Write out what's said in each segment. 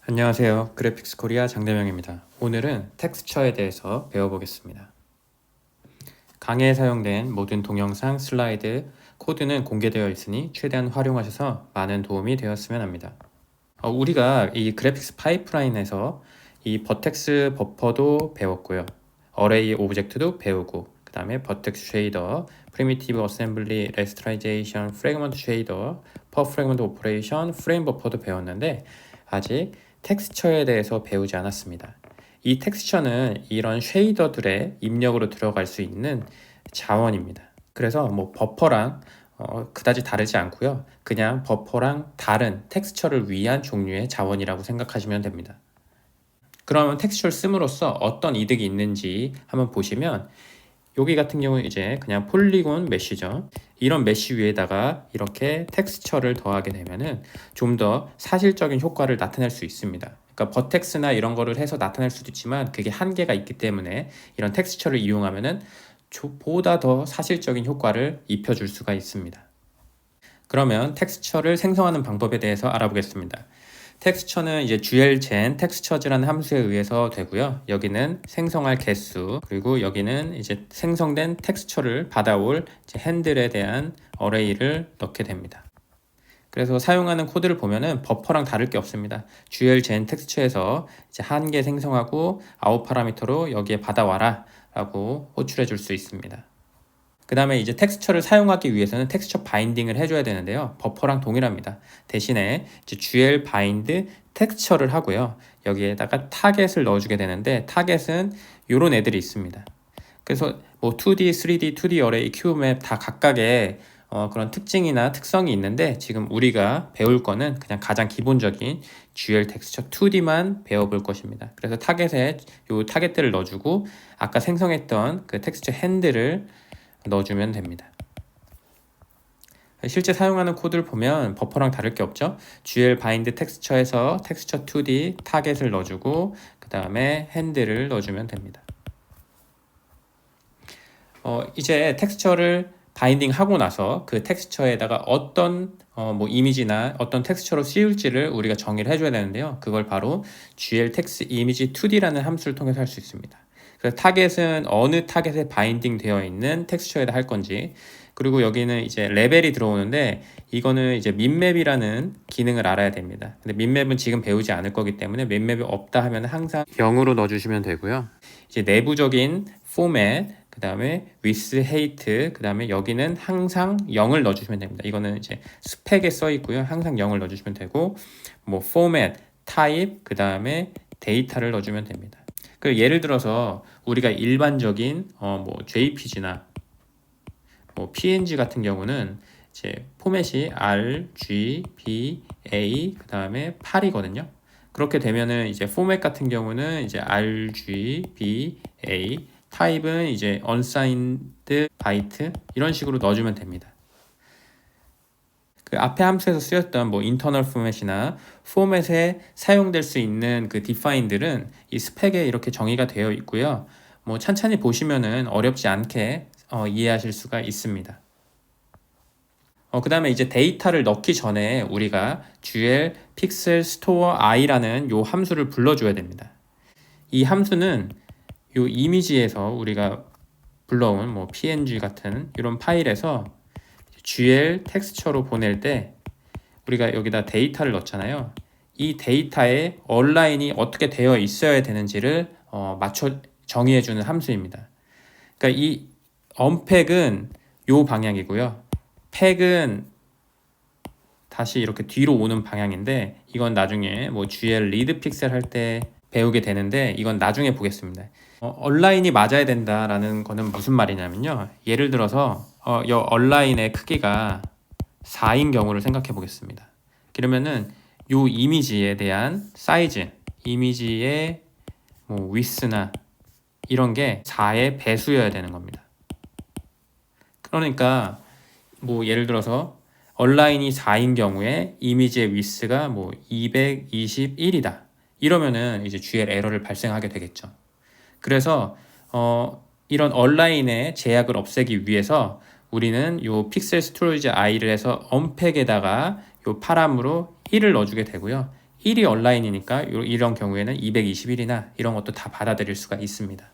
안녕하세요. 그래픽스 코리아 장대명입니다. 오늘은 텍스처에 대해서 배워보겠습니다. 강의에 사용된 모든 동영상, 슬라이드, 코드는 공개되어 있으니 최대한 활용하셔서 많은 도움이 되었으면 합니다. 우리가 이 그래픽스 파이프라인에서 이 버텍스 버퍼도 배웠고요. 어레이 오브젝트도 배우고, 그 다음에 버텍스 쉐이더, 프리미티브 어셈블리, 레스트라이제이션, 프래그먼트 쉐이더, 퍼 프래그먼트 오퍼레이션, 프레임 버퍼도 배웠는데 아직 텍스처에 대해서 배우지 않았습니다. 이 텍스처는 이런 쉐이더들의 입력으로 들어갈 수 있는 자원입니다. 그래서 뭐 버퍼랑 그다지 다르지 않고요. 그냥 버퍼랑 다른 텍스처를 위한 종류의 자원이라고 생각하시면 됩니다. 그러면 텍스처를 씀으로써 어떤 이득이 있는지 한번 보시면 여기 같은 경우는 이제 그냥 폴리곤 메쉬죠. 이런 메쉬 위에다가 이렇게 텍스처를 더하게 되면은 좀 더 사실적인 효과를 나타낼 수 있습니다. 그러니까 버텍스나 이런 거를 해서 나타낼 수도 있지만 그게 한계가 있기 때문에 이런 텍스처를 이용하면은 보다 더 사실적인 효과를 입혀줄 수가 있습니다. 그러면 텍스처를 생성하는 방법에 대해서 알아보겠습니다. 텍스처는 이제 GLGen 텍스처즈라는 함수에 의해서 되고요. 여기는 생성할 개수, 그리고 여기는 이제 생성된 텍스처를 받아올 이제 핸들에 대한 어레이를 넣게 됩니다. 그래서 사용하는 코드를 보면은 버퍼랑 다를 게 없습니다. GLGen 텍스처에서 이제 한 개 생성하고 아웃 파라미터로 여기에 받아와라 라고 호출해 줄 수 있습니다. 그 다음에 이제 텍스처를 사용하기 위해서는 텍스처 바인딩을 해줘야 되는데요. 버퍼랑 동일합니다. 대신에 이제 GL 바인드 텍스처를 하고요. 여기에다가 타겟을 넣어주게 되는데 타겟은 이런 애들이 있습니다. 그래서 뭐 2D, 3D, 2D 어레이, 큐맵 다 각각의 그런 특징이나 특성이 있는데 지금 우리가 배울 거는 그냥 가장 기본적인 GL 텍스처 2D만 배워볼 것입니다. 그래서 타겟에 요 타겟들을 넣어주고 아까 생성했던 그 텍스처 핸들을 넣어주면 됩니다. 실제 사용하는 코드를 보면 버퍼랑 다를 게 없죠. GL 바인드 텍스처에서 텍스처 2D 타겟을 넣어주고 그 다음에 핸들을 넣어주면 됩니다. 이제 텍스처를 바인딩 하고 나서 그 텍스처에다가 어떤 뭐 이미지나 어떤 텍스처로 씌울지를 우리가 정의를 해줘야 되는데요. 그걸 바로 GL 텍스 이미지 2D라는 함수를 통해서 할 수 있습니다. 그래서 타겟은 어느 타겟에 바인딩 되어 있는 텍스처에다 할 건지, 그리고 여기는 이제 레벨이 들어오는데 이거는 이제 민맵이라는 기능을 알아야 됩니다. 근데 민맵은 지금 배우지 않을 거기 때문에 민맵이 없다 하면 항상 0으로 넣어주시면 되고요. 이제 내부적인 포맷, 그 다음에 with, hate, 그 다음에 여기는 항상 0을 넣어주시면 됩니다. 이거는 이제 스펙에 써 있고요. 항상 0을 넣어주시면 되고, 뭐 format, type, 그 다음에 데이터를 넣어주면 됩니다. 그 예를 들어서 우리가 일반적인 뭐 JPG나 뭐 PNG 같은 경우는 이제 포맷이 R, G, B, A 그 다음에 8이거든요. 그렇게 되면은 이제 포맷 같은 경우는 이제 R, G, B, A, 타입은 이제 unsigned byte 이런 식으로 넣어주면 됩니다. 그 앞에 함수에서 쓰였던 뭐 internal format이나 포맷에 사용될 수 있는 그 define들은 이 스펙에 이렇게 정의가 되어 있고요. 뭐 찬찬히 보시면은 어렵지 않게 이해하실 수가 있습니다. 그 다음에 이제 데이터를 넣기 전에 우리가 GL pixel store i라는 요 함수를 불러줘야 됩니다. 이 함수는 요 이미지에서 우리가 불러온 뭐 png 같은 이런 파일에서 GL 텍스처로 보낼 때 우리가 여기다 데이터를 넣잖아요. 이 데이터에 얼라인이 어떻게 되어 있어야 되는지를 맞춰 정의해주는 함수입니다. 그러니까 이 언팩은 요 방향이고요. 팩은 다시 이렇게 뒤로 오는 방향인데 이건 나중에 뭐 GL 리드 픽셀 할 때 배우게 되는데 이건 나중에 보겠습니다. 얼라인이 맞아야 된다라는 거는 무슨 말이냐면요. 예를 들어서 이 얼라인의 크기가 4인 경우를 생각해 보겠습니다. 그러면은 이 이미지에 대한 사이즈, 이미지의 뭐 위스나 이런 게 4의 배수여야 되는 겁니다. 그러니까 뭐 예를 들어서 얼라인이 4인 경우에 이미지의 위스가 뭐 221이다. 이러면은 이제 GL 에러를 발생하게 되겠죠. 그래서 이런 얼라인의 제약을 없애기 위해서 우리는 요 픽셀 스토리지 i를 해서 언팩에다가 요 파람으로 1을 넣어주게 되고요. 1이 온라인이니까 이런 경우에는 221이나 이런 것도 다 받아들일 수가 있습니다.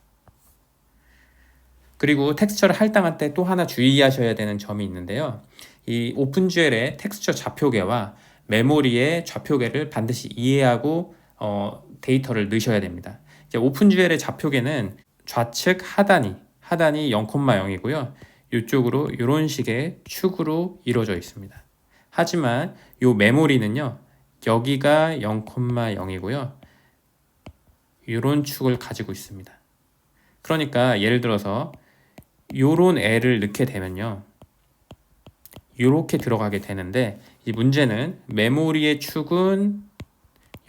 그리고 텍스처를 할당할 때 또 하나 주의하셔야 되는 점이 있는데요. 이 오픈GL의 텍스처 좌표계와 메모리의 좌표계를 반드시 이해하고 데이터를 넣으셔야 됩니다. 이제 오픈GL의 좌표계는 좌측 하단이 0,0이고요. 이쪽으로 이런 식의 축으로 이루어져 있습니다. 하지만 이 메모리는요. 여기가 0,0이고요. 이런 축을 가지고 있습니다. 그러니까 예를 들어서 요런 애를 넣게 되면요. 이렇게 들어가게 되는데 이 문제는 메모리의 축은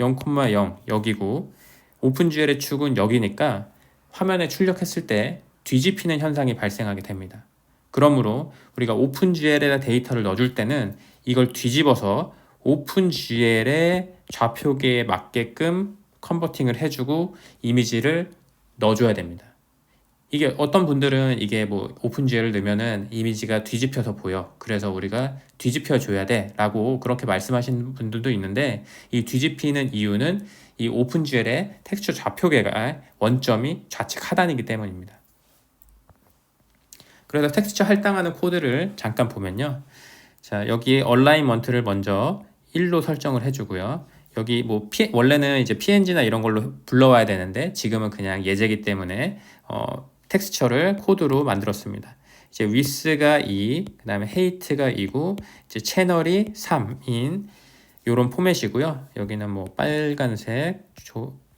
0,0 여기고 오픈GL의 축은 여기니까 화면에 출력했을 때 뒤집히는 현상이 발생하게 됩니다. 그러므로 우리가 오픈GL에 데이터를 넣어줄 때는 이걸 뒤집어서 오픈GL의 좌표계에 맞게끔 컨버팅을 해주고 이미지를 넣어줘야 됩니다. 이게 어떤 분들은 이게 뭐 오픈GL을 넣으면은 이미지가 뒤집혀서 보여. 그래서 우리가 뒤집혀 줘야 돼 라고 그렇게 말씀하시는 분들도 있는데 이 뒤집히는 이유는 이 오픈GL의 텍스처 좌표계가 원점이 좌측 하단이기 때문입니다. 그래서 텍스처 할당하는 코드를 잠깐 보면요. 자, 여기 얼라인먼트를 먼저 1로 설정을 해주고요. 여기 뭐 원래는 이제 PNG나 이런 걸로 불러와야 되는데 지금은 그냥 예제이기 때문에 텍스처를 코드로 만들었습니다. 이제 width가 2, 그 다음에 height가 2고 이제 채널이 3인 이런 포맷이고요. 여기는 뭐 빨간색,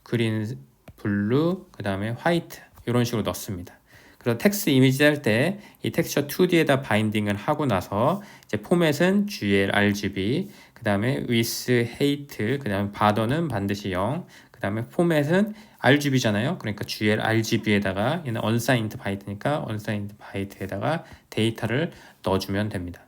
그린, 블루, 그 다음에 화이트 이런 식으로 넣습니다. 그래서 텍스트 이미지 할 때 이 텍스처 2D에다 바인딩을 하고 나서 이제 포맷은 GL, RGB, 그 다음에 width, height, 그 다음에 border는 반드시 0, 그 다음에 포맷은 RGB잖아요. 그러니까 GL, RGB에다가 얘는 unsigned byte니까 unsigned byte에다가 데이터를 넣어주면 됩니다.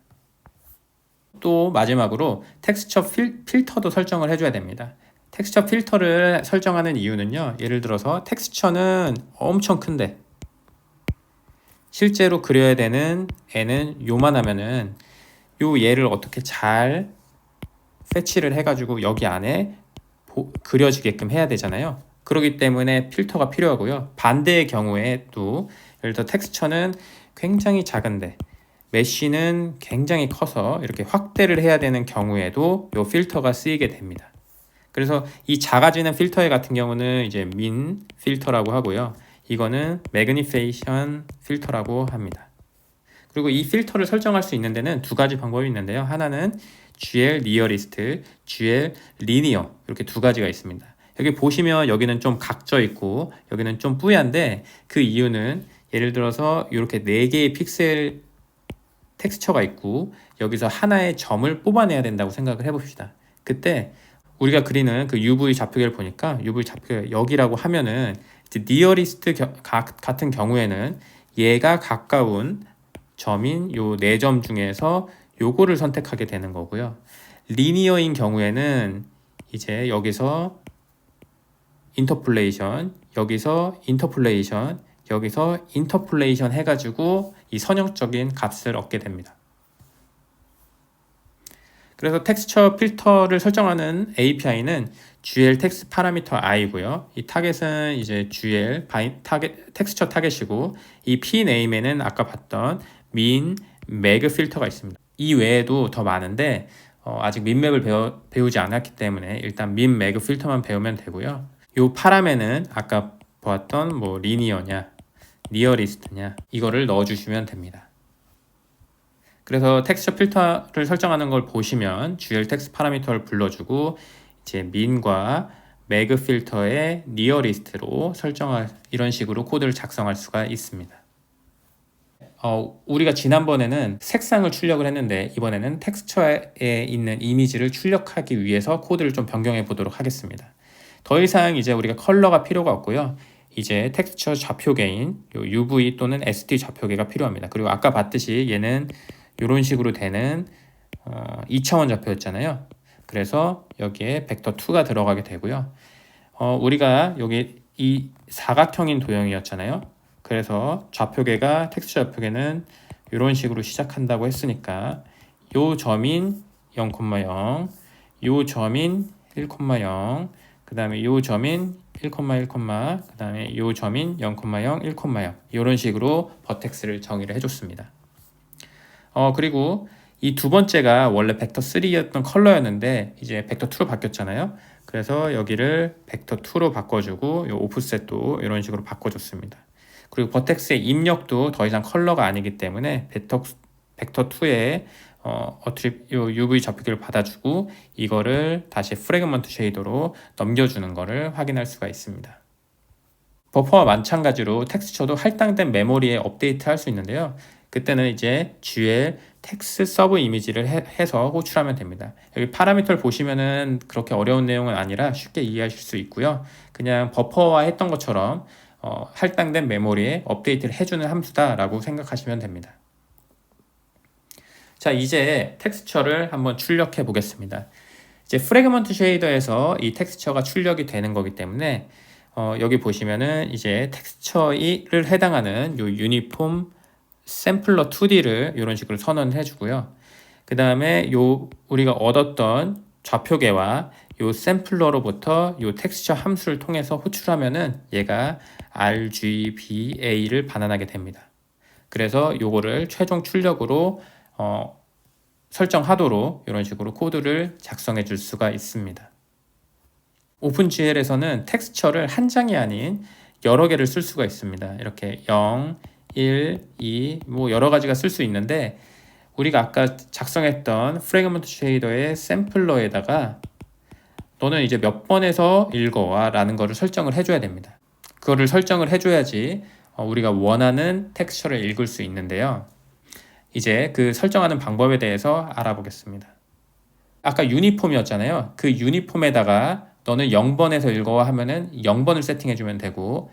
또 마지막으로 텍스처 필터도 설정을 해줘야 됩니다. 텍스처 필터를 설정하는 이유는요. 예를 들어서 텍스처는 엄청 큰데 실제로 그려야 되는 애는 요만하면은 요 얘를 어떻게 잘 패치를 해가지고 여기 안에 그려지게끔 해야 되잖아요. 그렇기 때문에 필터가 필요하고요. 반대의 경우에도 예를 들어 텍스처는 굉장히 작은데 메쉬는 굉장히 커서 이렇게 확대를 해야 되는 경우에도 요 필터가 쓰이게 됩니다. 그래서 이 작아지는 필터 같은 경우는 이제 민 필터라고 하고요. 이거는 매그니페이션 필터라고 합니다. 그리고 이 필터를 설정할 수 있는 데는 두 가지 방법이 있는데요. 하나는 GL 리어리스트, GL 리니어 이렇게 두 가지가 있습니다. 여기 보시면 여기는 좀 각져 있고 여기는 좀 뿌얀데 그 이유는 예를 들어서 이렇게 4개의 픽셀 텍스처가 있고 여기서 하나의 점을 뽑아내야 된다고 생각을 해봅시다. 그때 우리가 그리는 그 UV 좌표계를 보니까 UV 좌표계 여기라고 하면은 니어리스트 같은 경우에는 얘가 가까운 점인 요 4점 중에서 요거를 선택하게 되는 거고요. 리니어인 경우에는 이제 여기서 인터폴레이션, 여기서 인터폴레이션, 여기서 인터폴레이션 해가지고 이 선형적인 값을 얻게 됩니다. 그래서 텍스처 필터를 설정하는 API는 GL 텍스트 파라미터 i고요. 이 타겟은 이제 GL 텍스처 타겟이고 이 p name에는 아까 봤던 min, mag 필터가 있습니다. 이 외에도 더 많은데 아직 민맵을 배우지 않았기 때문에 일단 min, mag 필터만 배우면 되고요. 이 파라메는 아까 보았던 뭐 리니어냐, 리어리스트냐 이거를 넣어주시면 됩니다. 그래서 텍스처 필터를 설정하는 걸 보시면 GL 텍스트 파라미터를 불러주고 이제 min과 mag 필터의 리어리스트로 설정할 이런 식으로 코드를 작성할 수가 있습니다. 우리가 지난번에는 색상을 출력을 했는데 이번에는 텍스처에 있는 이미지를 출력하기 위해서 코드를 좀 변경해 보도록 하겠습니다. 더 이상 이제 우리가 컬러가 필요가 없고요. 이제 텍스처 좌표계인 UV 또는 ST 좌표계가 필요합니다. 그리고 아까 봤듯이 얘는 이런 식으로 되는 2차원 좌표였잖아요. 그래서 여기에 벡터 2가 들어가게 되고요. 우리가 여기 이 사각형인 도형이었잖아요. 그래서 좌표계가 텍스처 좌표계는 이런 식으로 시작한다고 했으니까 요 점인 0,0, 요 점인 1,0, 그 다음에 요 점인 1, 1, 그 다음에 요 점인 0,0, 1,0 이런 식으로 버텍스를 정의를 해줬습니다. 그리고 이 두 번째가 원래 벡터 3였던 컬러였는데 이제 벡터 2로 바뀌었잖아요. 그래서 여기를 벡터 2로 바꿔주고 요 오프셋도 이런 식으로 바꿔줬습니다. 그리고 버텍스의 입력도 더 이상 컬러가 아니기 때문에 벡터 2에 요 UV 접히기를 받아주고 이거를 다시 프래그먼트 쉐이더로 넘겨주는 거를 확인할 수가 있습니다. 버퍼와 마찬가지로 텍스처도 할당된 메모리에 업데이트 할 수 있는데요. 그때는 이제 GL 텍스트 서브 이미지를 해서 호출하면 됩니다. 여기 파라미터를 보시면은 그렇게 어려운 내용은 아니라 쉽게 이해하실 수 있고요. 그냥 버퍼와 했던 것처럼 할당된 메모리에 업데이트를 해주는 함수다라고 생각하시면 됩니다. 자, 이제 텍스처를 한번 출력해 보겠습니다. 이제 프래그먼트 쉐이더에서 이 텍스처가 출력이 되는 거기 때문에 여기 보시면은 이제 텍스처를 해당하는 요 유니폼 샘플러 2D를 이런 식으로 선언해 주고요. 그 다음에 요 우리가 얻었던 좌표계와 요 샘플러로부터 요 텍스처 함수를 통해서 호출하면은 얘가 RGBA를 반환하게 됩니다. 그래서 요거를 최종 출력으로 설정하도록 이런 식으로 코드를 작성해 줄 수가 있습니다. 오픈GL에서는 텍스처를 한 장이 아닌 여러 개를 쓸 수가 있습니다. 이렇게 0, 1, 2, 뭐 여러 가지가 쓸 수 있는데 우리가 아까 작성했던 프래그먼트 쉐이더의 샘플러에다가 너는 이제 몇 번에서 읽어와 라는 거를 설정을 해줘야 됩니다. 그거를 설정을 해줘야지 우리가 원하는 텍스처를 읽을 수 있는데요. 이제 그 설정하는 방법에 대해서 알아보겠습니다. 아까 유니폼이었잖아요. 그 유니폼에다가 너는 0번에서 읽어와 하면은 0번을 세팅해주면 되고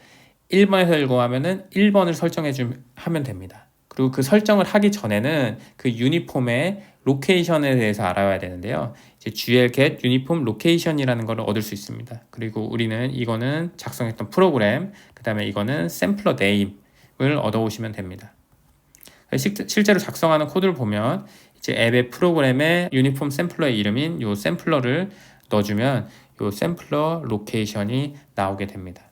1번에서 읽어와 하면은 1번을 설정하면 됩니다. 그리고 그 설정을 하기 전에는 그 유니폼의 로케이션에 대해서 알아야 되는데요. 이제 GL get 유니폼 로케이션이라는 걸 얻을 수 있습니다. 그리고 우리는 이거는 작성했던 프로그램, 그 다음에 이거는 샘플러 네임을 얻어오시면 됩니다. 실제로 작성하는 코드를 보면 이제 앱의 프로그램에 유니폼 샘플러의 이름인 요 샘플러를 넣어주면 요 샘플러 로케이션이 나오게 됩니다.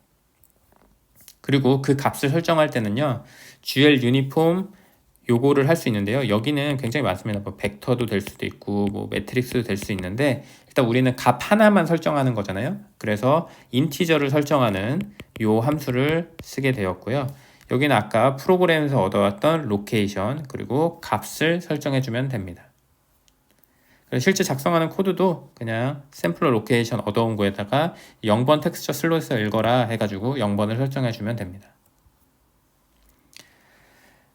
그리고 그 값을 설정할 때는요, GL 유니폼 요거를 할 수 있는데요. 여기는 굉장히 많습니다. 뭐 벡터도 될 수도 있고, 뭐 매트릭스도 될 수 있는데, 일단 우리는 값 하나만 설정하는 거잖아요. 그래서 인티저를 설정하는 요 함수를 쓰게 되었고요. 여기는 아까 프로그램에서 얻어왔던 로케이션 그리고 값을 설정해주면 됩니다. 실제 작성하는 코드도 그냥 샘플러 로케이션 얻어온 거에다가 0번 텍스처 슬롯에서 읽어라 해가지고 0번을 설정해주면 됩니다.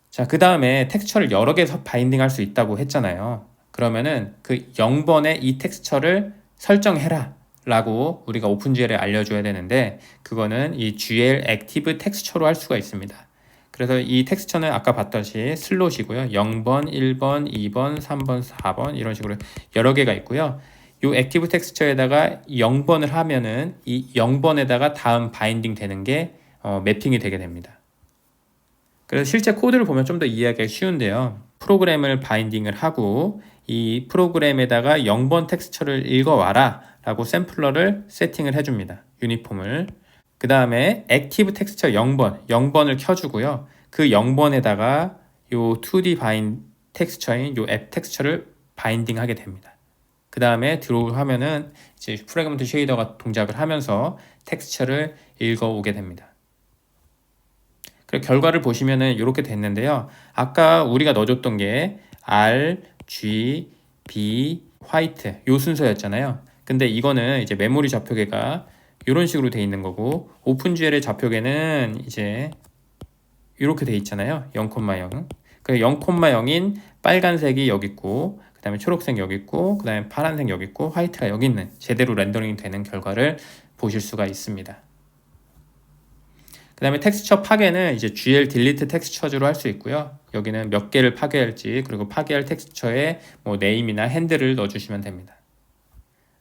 자, 그 다음에 텍스처를 여러 개서 바인딩 할 수 있다고 했잖아요. 그러면은 그 0번에 이 텍스처를 설정해라 라고 우리가 오픈GL에 알려줘야 되는데 그거는 이 GL 액티브 텍스처로 할 수가 있습니다. 그래서 이 텍스처는 아까 봤듯이 슬롯이고요. 0번, 1번, 2번, 3번, 4번 이런 식으로 여러 개가 있고요. 이 액티브 텍스처에다가 0번을 하면은 이 0번에다가 다음 바인딩 되는 게 매핑이 되게 됩니다. 그래서 실제 코드를 보면 좀 더 이해하기 쉬운데요. 프로그램을 바인딩을 하고 이 프로그램에다가 0번 텍스처를 읽어와라 라고 샘플러를 세팅을 해줍니다. 유니폼을. 그 다음에 액티브 텍스처 0번을 켜주고요. 그 0번에다가 요 2D 텍스처인 요 앱 텍스처를 바인딩 하게 됩니다. 그 다음에 드로우 하면은 이제 프래그먼트 쉐이더가 동작을 하면서 텍스처를 읽어오게 됩니다. 그리고 결과를 보시면은 이렇게 됐는데요. 아까 우리가 넣어줬던 게 R, G, B, 화이트 요 순서였잖아요. 근데 이거는 이제 메모리 좌표계가 이런 식으로 돼 있는 거고 오픈GL의 좌표계는 이제 이렇게 돼 있잖아요. 0,0. 그 0,0인 빨간색이 여기 있고 그 다음에 초록색 여기 있고 그 다음에 파란색 여기 있고 화이트가 여기 있는 제대로 렌더링이 되는 결과를 보실 수가 있습니다. 그 다음에 텍스처 파괴는 이제 GL 딜리트 텍스처즈로 할 수 있고요. 여기는 몇 개를 파괴할지 그리고 파괴할 텍스처에 뭐 네임이나 핸들을 넣어주시면 됩니다.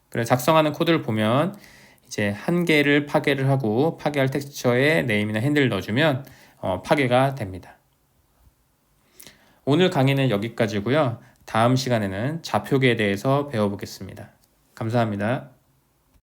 그래서 작성하는 코드를 보면 이제 한 개를 파괴를 하고 파괴할 텍스처에 네임이나 핸들을 넣어주면 파괴가 됩니다. 오늘 강의는 여기까지고요. 다음 시간에는 좌표계에 대해서 배워보겠습니다. 감사합니다.